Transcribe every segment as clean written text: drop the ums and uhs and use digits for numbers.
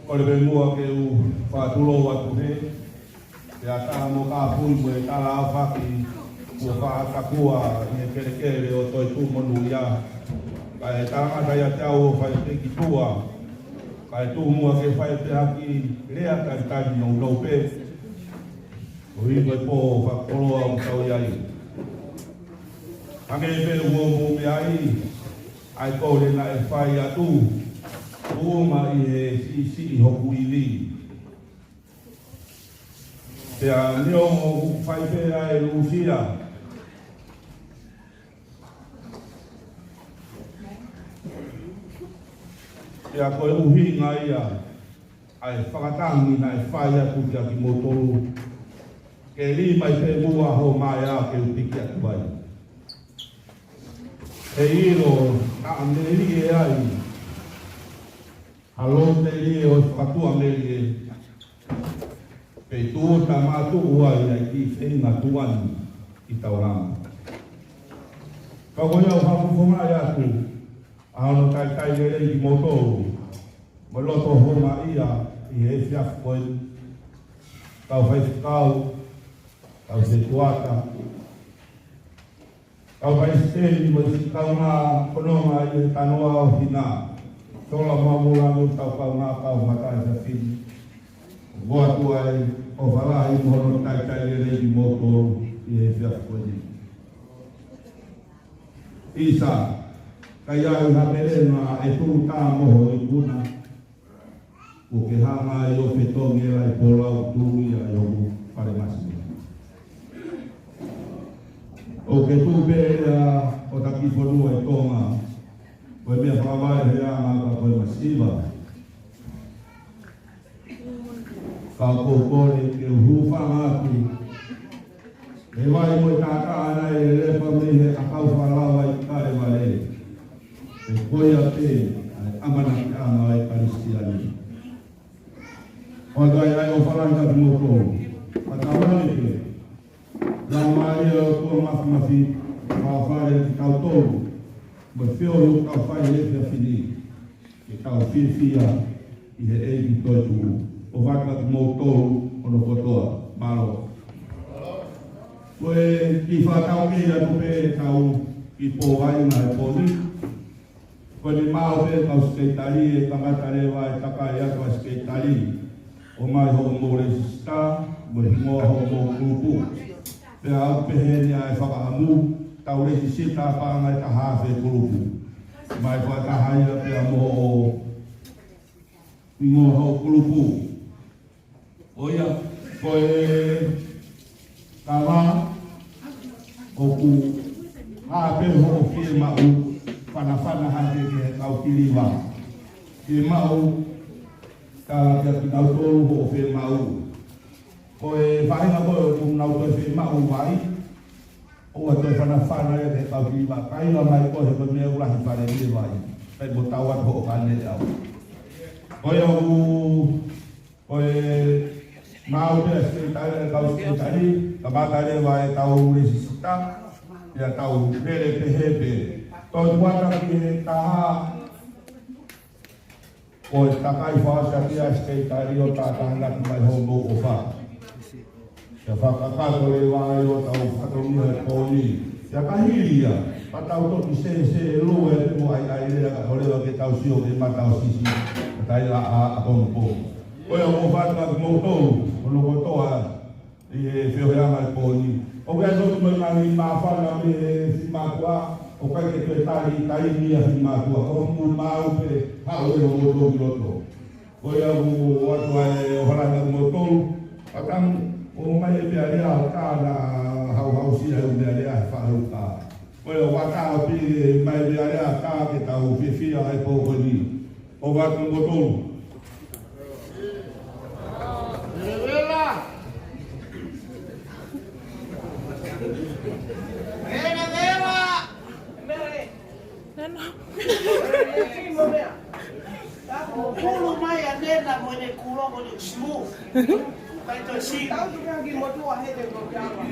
Ole me mua ke u whātulo atu he, te ata mo ka pui mo e tala au whaki, ua whaakakua i e kerekere o toi tū monu ia. Ka e tāngata ia te au o whai te ki tua, ka e tū mua ke whai te haki rea ka i tani no nau pe. O i koe pō whakoloa o tau iai. Hange e pēru o mō me ai, ai kore na e whai atu, Uma i e si hoku i li. Te a neo o whaipea e Lucia. Te a koe uhi ngā ia, ai whakatangi na e whai atu te a ki motoru. Ke li mai te mua ho mai a ke upiki atu bai. E iro, na ameri e ai, Halo te lie o whatua melie. Pei tū ta mātu ua i ai ki whenga tuani i tauranga. Ka koe au hapuwhonga i atu, ahono tai rei ki motoru. Mo loto homa ia i he whiafu koe. Kau whaifukau, kau se tuata. Kau whaisteni mo si kau ngā kononga i e tanoa o hina. Tola mamula no tau kau ngā kau matai sa whini. Goa tuai o whala i mohono tai rei ki motoru i he whiafu koe. Isa, kai au hapere na e tūru tā moho i kuna. O ke hanga i o whetongi e lai polau tūru i a i o whare masi. O ke tūpere o taki whanua e tonga. Koe mea whakawai hea ngā koe masiva. Ka kōkore ke uhu whanga atu. E wai mo tāka ana e lepa me he akau whalawa i kare wale. E koe a te amana ki ana e karistiani. Oatai ai o whalanga ki moto. Patawani ke. Nā maria o kua mafi whawhare ki kautoru. Mo whio o kau whai e whia whini, e kau whiwhia i he eigi toi tū. O waka ki mō tōru o no kotoa, malo. Koe ki whakau ki atu pē kau i pō wainga e pōni. Koe ni māo pē kau skeitari e tangata rewa e taka e atu a skeitari. O mai ho mō resista, mo hingoa ho mō kūpū. Pea au pehenia e whakahamu, tau resi sita pāngai ta hawhe kurupu. Mai whakahaia pia mo o ingo hau kurupu. Oia, koe kawa o ku hape ho o fie mau whanawhana hante ke kau kiliwa. Fie mau ka ki nau tōru ho o fie mau. Koe whainga koe o ku nau tō fie mau mai. O te whanawhana e te kau kiwa, kaila mai koe he mea urahi whare ni vai, pei mo tauat ho o kane au. Koe au, koe mau te skritare e kau skritari, ka mātare vai tau resisita, ia tau pere pehepe. Tau tuata ki he taha, koe takai whaasa kia skritari o tātahana ki mai ho mo o wha. Ia whakakato e wāi o tau whakatongia e pōni. Ia kahiria, patau toki se lua e te mo ai rea ka horewa ke tau sio ke matau sisi. Tai la a kongo. Koe o mo whātua ki mōtou, o no kotoa i e whioheanga e pōni. O kia toki mo ngani mā whana me si mātua, o kai ke tue tari tai mia si mātua. O mu māupe, hao e o mōtou ki roto. Koe au atua e o haranga ki mōtou, patamu, o mai e mea rea o kāna hau sia e mea rea e whahau kā. Koe o waka o pire mai mea rea kā ke tau whiwhia e pōkoni. O waka motolu. Revela! Revela! Kulu mai a nena mo ne kulo mo ne smooth. Vai to si. Tau tu kaki mo tu a hede ko kama.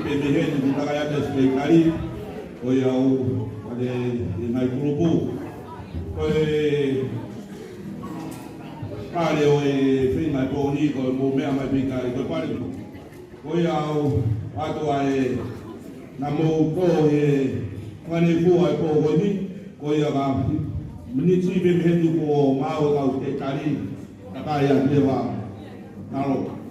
pembeheni kutakayata serikali oya wale maikurupu pale oe fina poni ko mumea mapika ko pale oya watu wae na mo ko kwani fu ai ko goni oya ba mnitsi pembeheni ko mao ka serikali takaya dewa nalo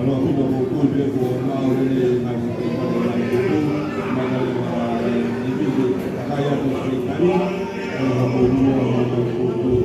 Kalau kita pukul dia mau ini masih pada itu mana itu kaya tu sekali kalau punya pukul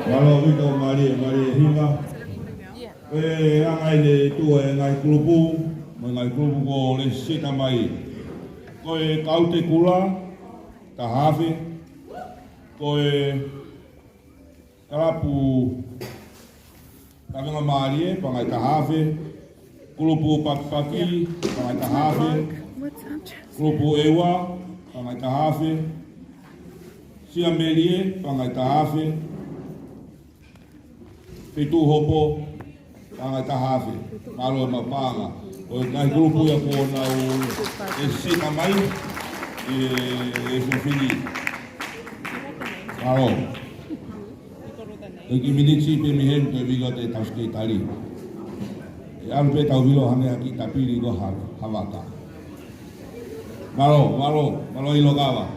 Malo wito mari hinga. Angai le tua ngai klubu, ngai klubu ko le sita mai. Koe kaute kula, ta hawe. Koe karapu kawenga marie, pangai ta hawe. Klubu pakpaki, pangai ta hawe. Klubu ewa, pangai ta hawe. Sia merie, pangai ta hawe. Pitu hopo, pangai ta hawe. Malo mapanga. O ngai grupo ya kona o sita mai e sofili. Malo. E ki minitsi pe mi hento e vigo te tauske tali. E alu pe tau vilo hane aki tapiri go havaka. Malo ilo kawa.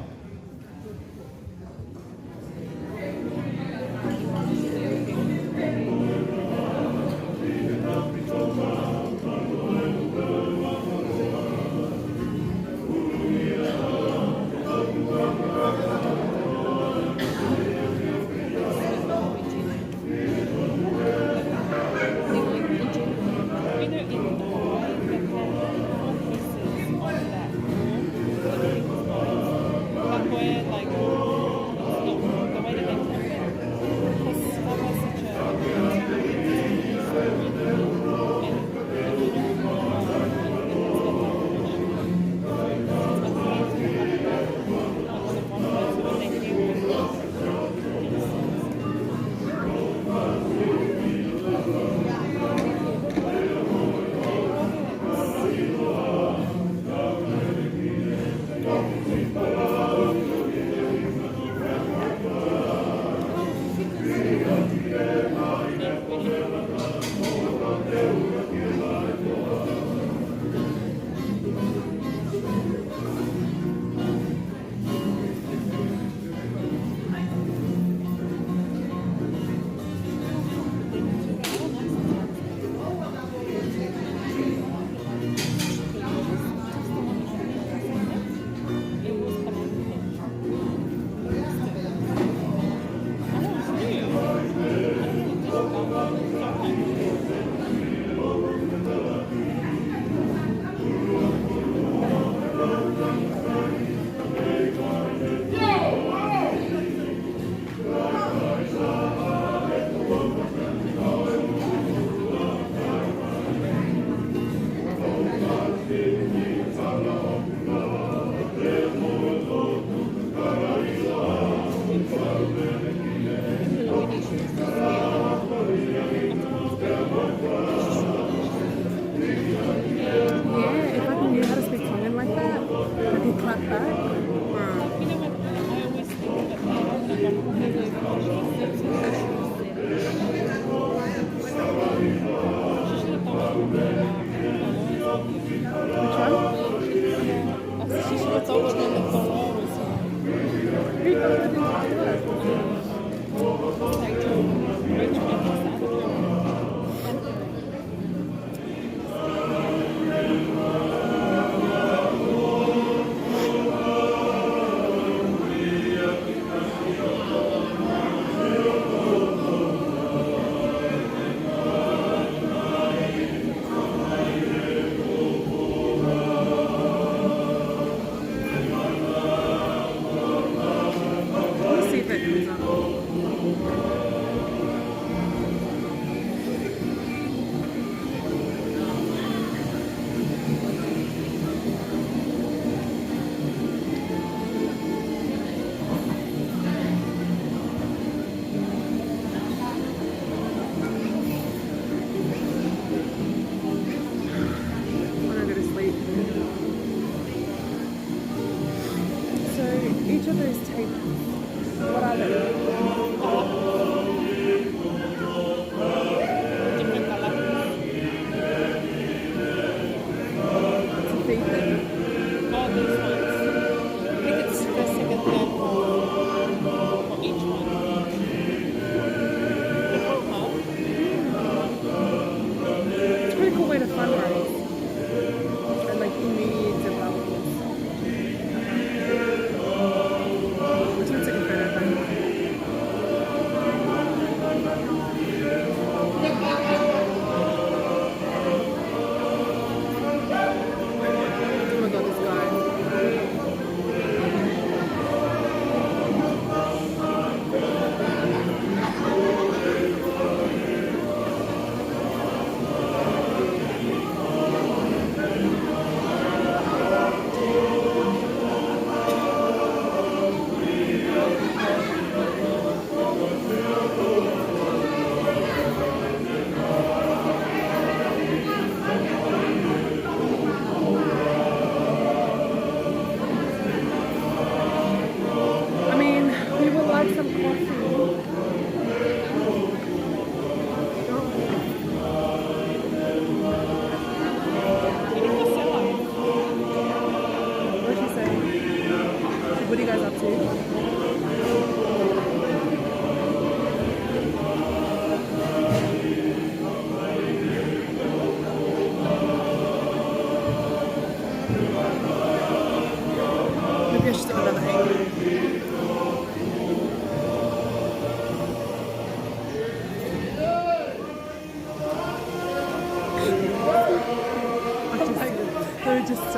just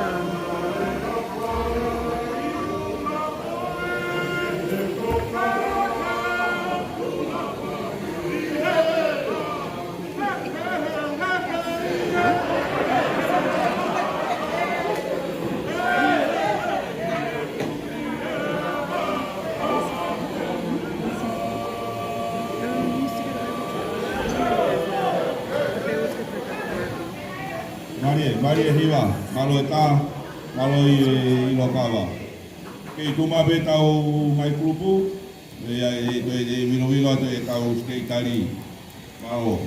Maria hiwa, malo eta, malo I lokawa. Kei tuma be tau mai kurupu, e wino te tau skei kari, malo.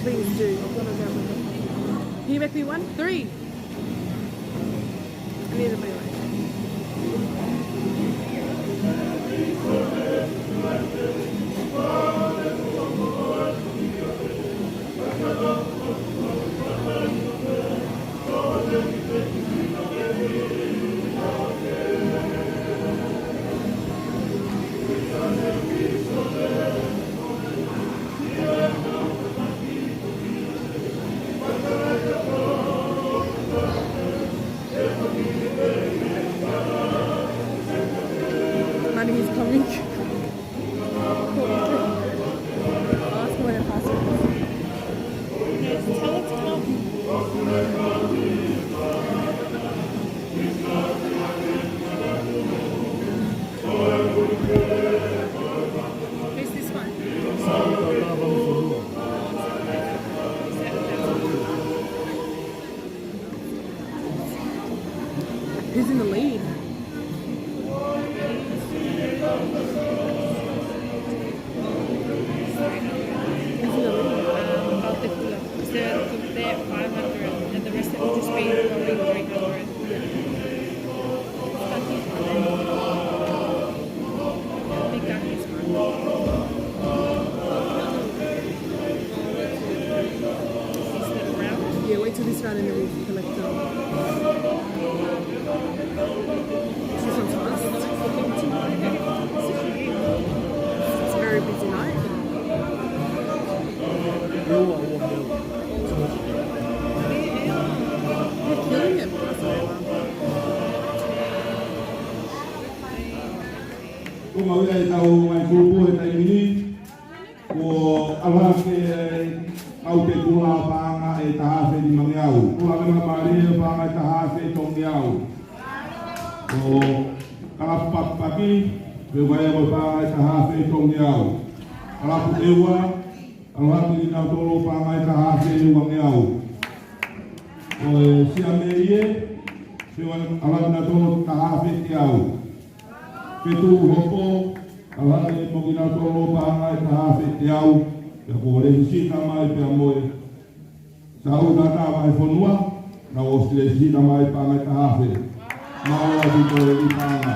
Please do. Can you make me one? 3. I need a big one. He's coming. Ask him when it passes. Yes, tell it to come. Who's this one? Who's in the lead? They're 500 and the rest of it will just be going 300. Big Ducky's one. Is that round? Yeah, wait till this round and then we collect them. This one's fast. It's a very busy night. They're killing it, Barcelona. Kung mawala tau mai kurupu e tai mini, ko alha ke au te kula panga e tahase di mangiau. Kula me mapari panga e tahase tongiau. Ko kalapap pagi, pe waya mo panga e tahase tongiau. Kalapu ewa, alha ke na tolo panga e tahase wangiau. Ko siamerie, pe alha na tolo tahase tiau. Petu hopo, alhane mo gina tolo panga e tahase tiau, pe kore sita mai pe amoe. Sau data mai fonua, na osile sita mai panga e tahase. Maua di kore di panga.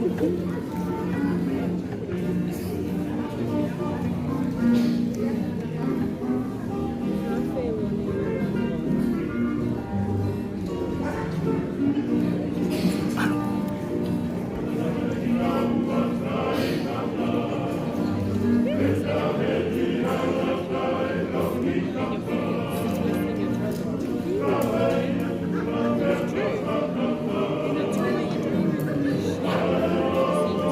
In China, you don't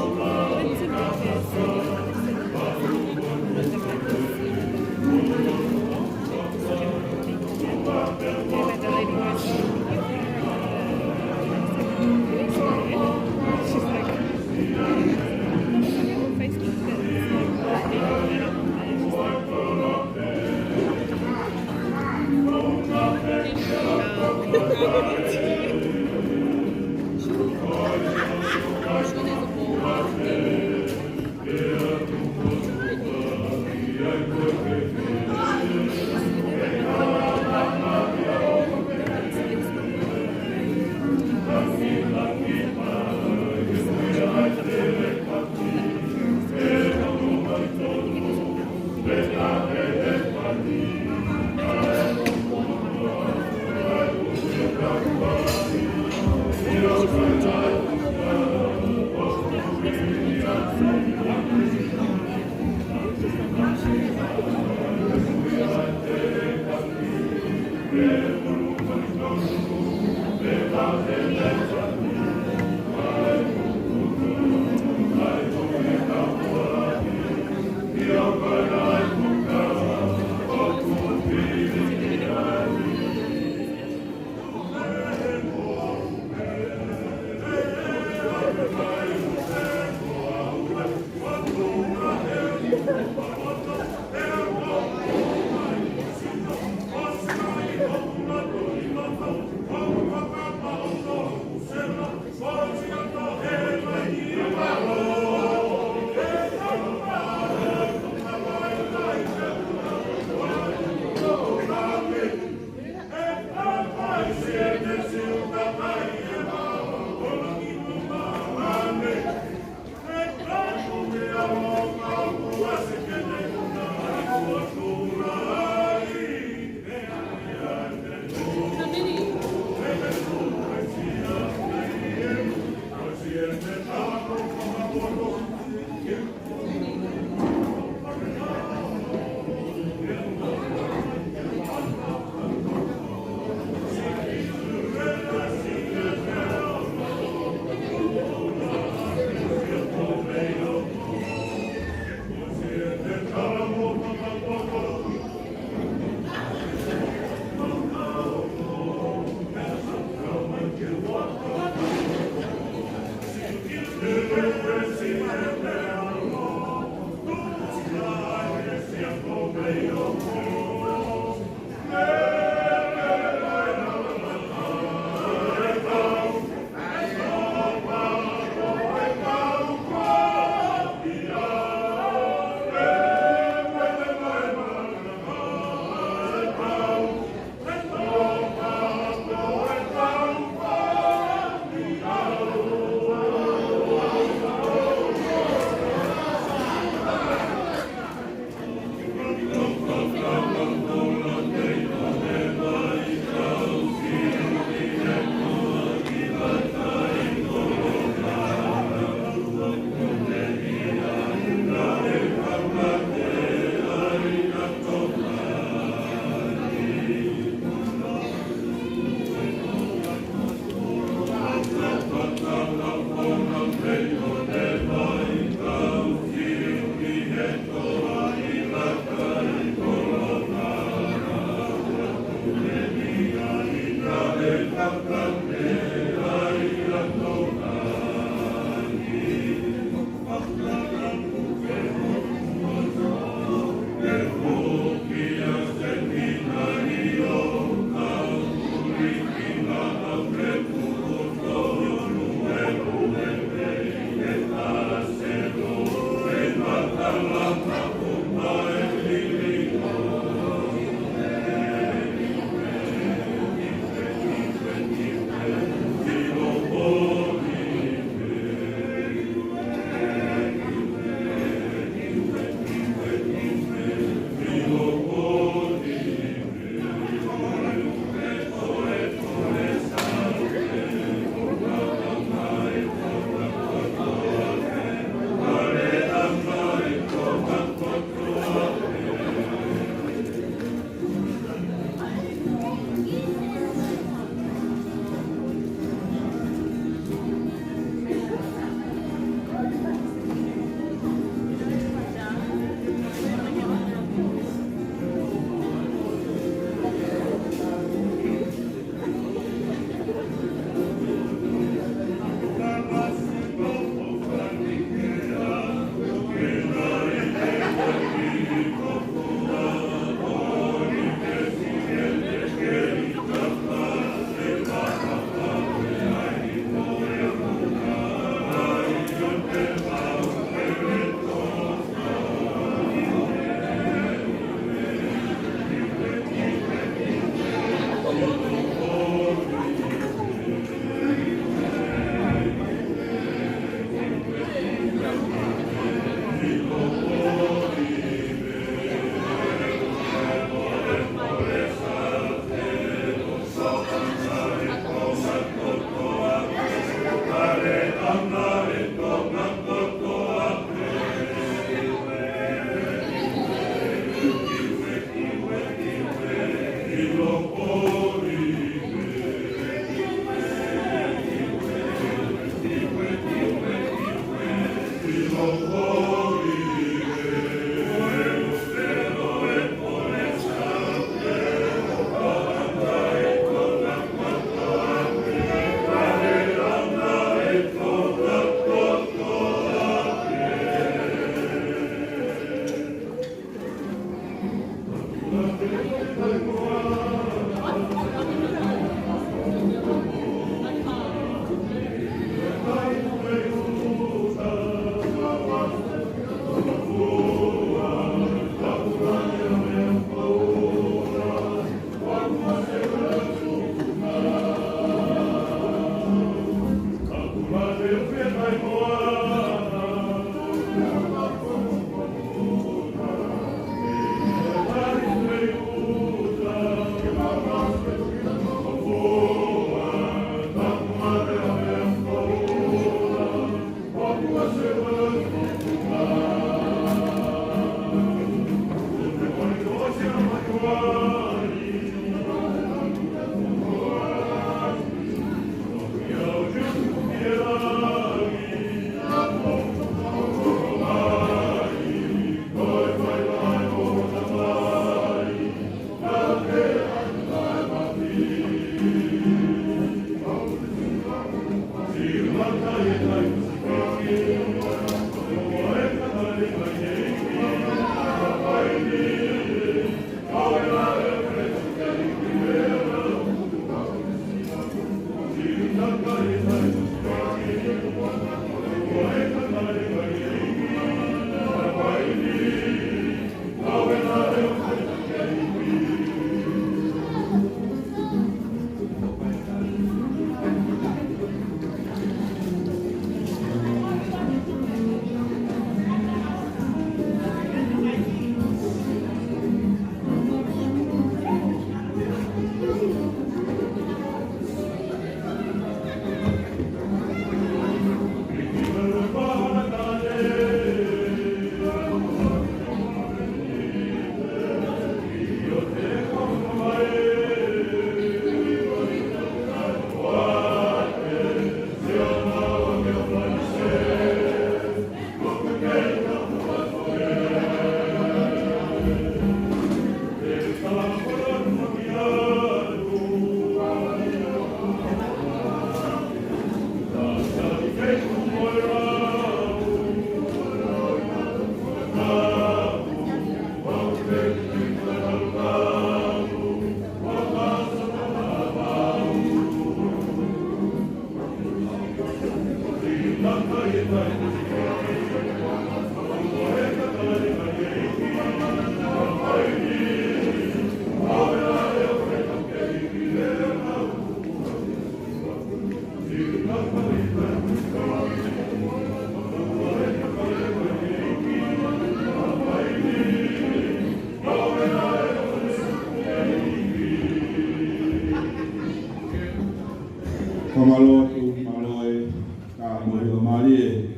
Kamalo tu maloe ka mo yo malie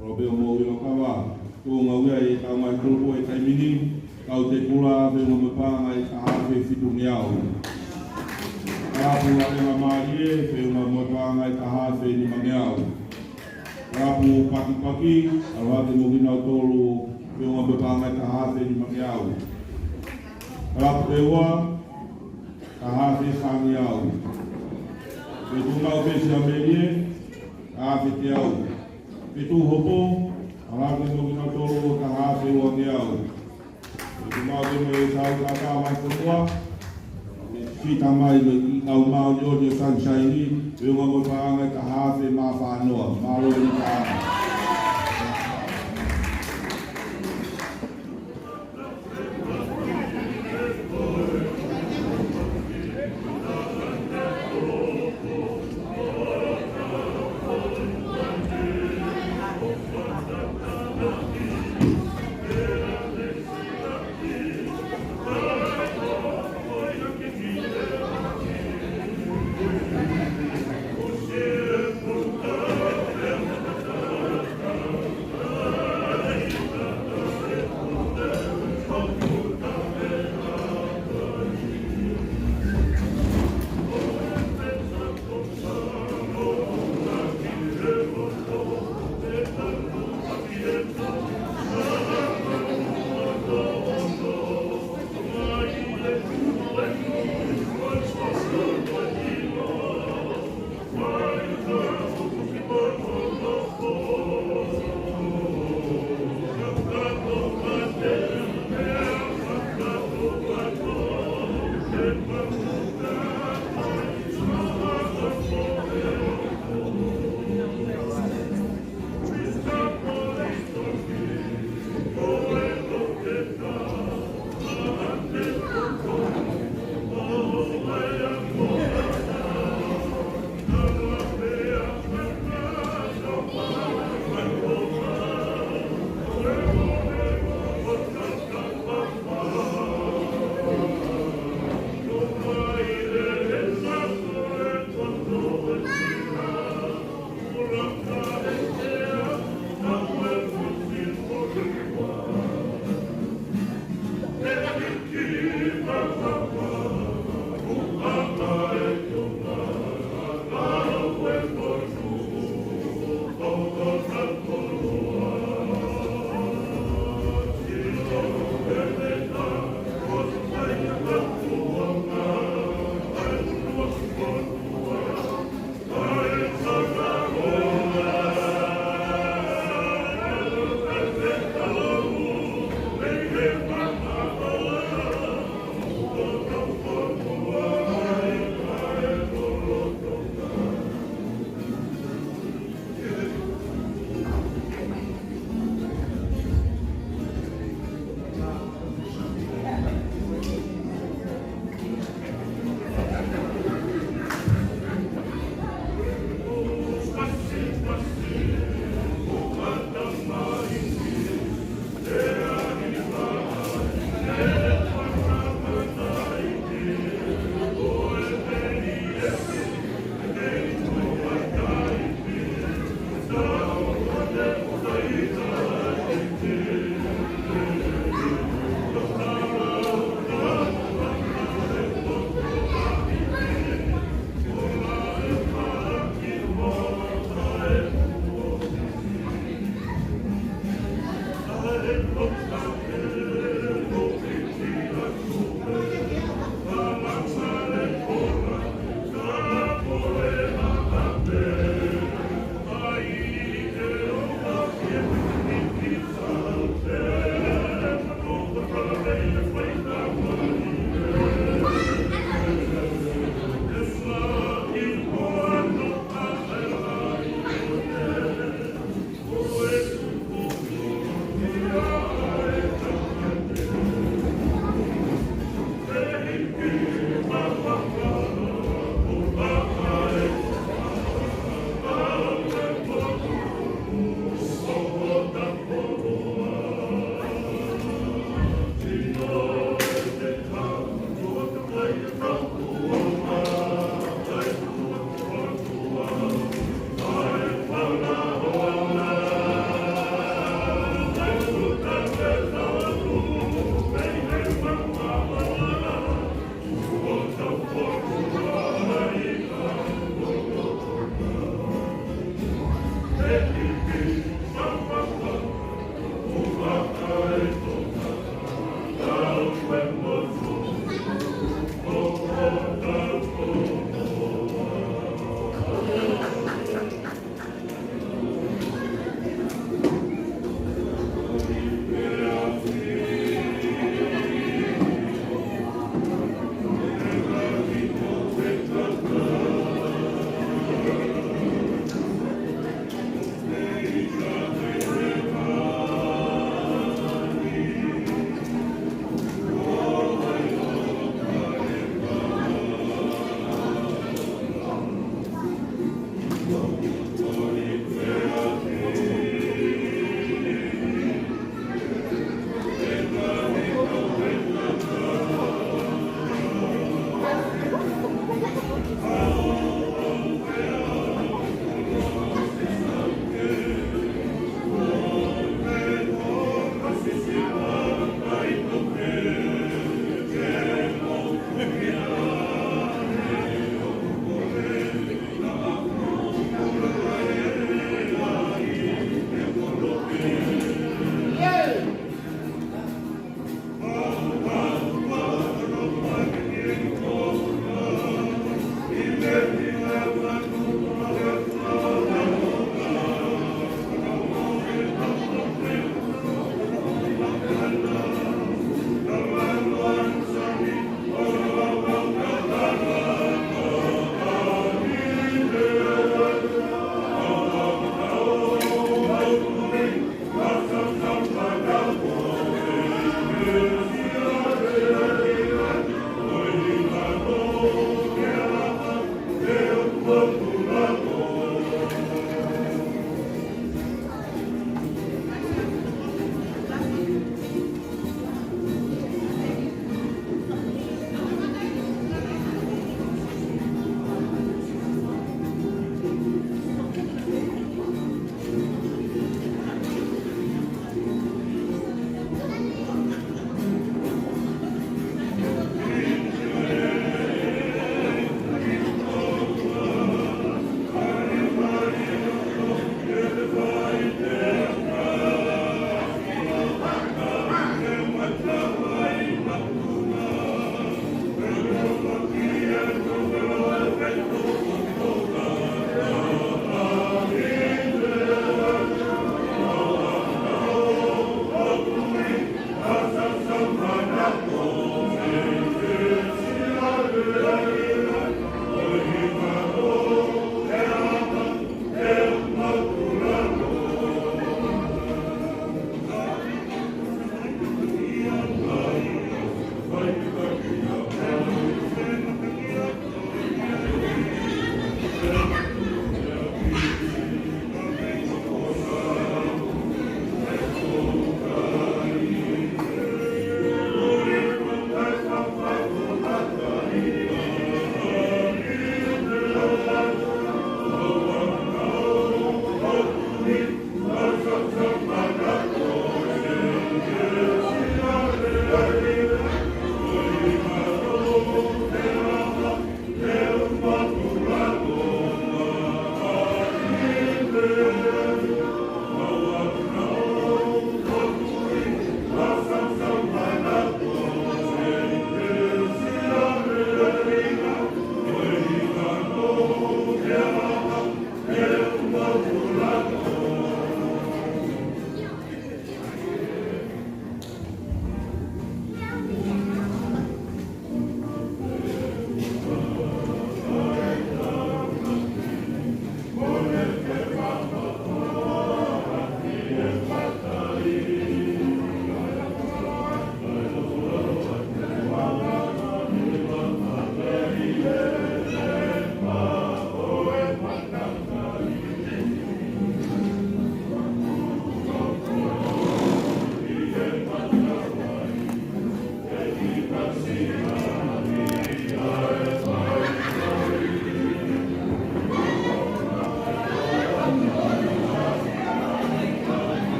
robe mo yo kawa tu ngau ai ka mai tu e kai mini ka te kula be mo pa mai ka ha fe fitu miao ka pu ale malie be mo pa mai ka ha fe ni miao ka pu paki paki ala de mo gina tolu be mo pa mai ka ha fe ni miao ka pu ewa ka ha fe sa miao Itu mau besi ambil te au. Itu hopo, ala ke mo gina tolo ka ha se o te au. Itu mau ke mo sau ka ka mai semua. Si tamai le au mau yo de sunshine, eu mo pa mai ka ha se ma fa no, ma lo ni ka.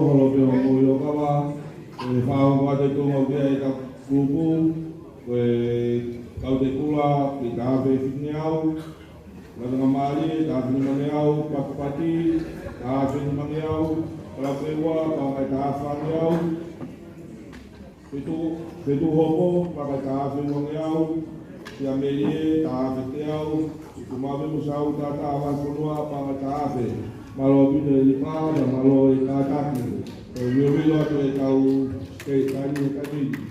holo pe o mo yo kawa e whao kwa te tonga kia e ka kupu e kau te kula ki ka hawe whitni au Latanga Māori, ka whitni mangi au Pakupati, ka whitni mangi au Kalapewua, ka mai ka hawhani au Petu hopo, ka ka whitni mangi au Tia melie, ka whitni au Kumawe musau tata awan punua, ka ka hawe Malo bina i pā, malo i ka taki Wewelo atu e kau kei kani e kani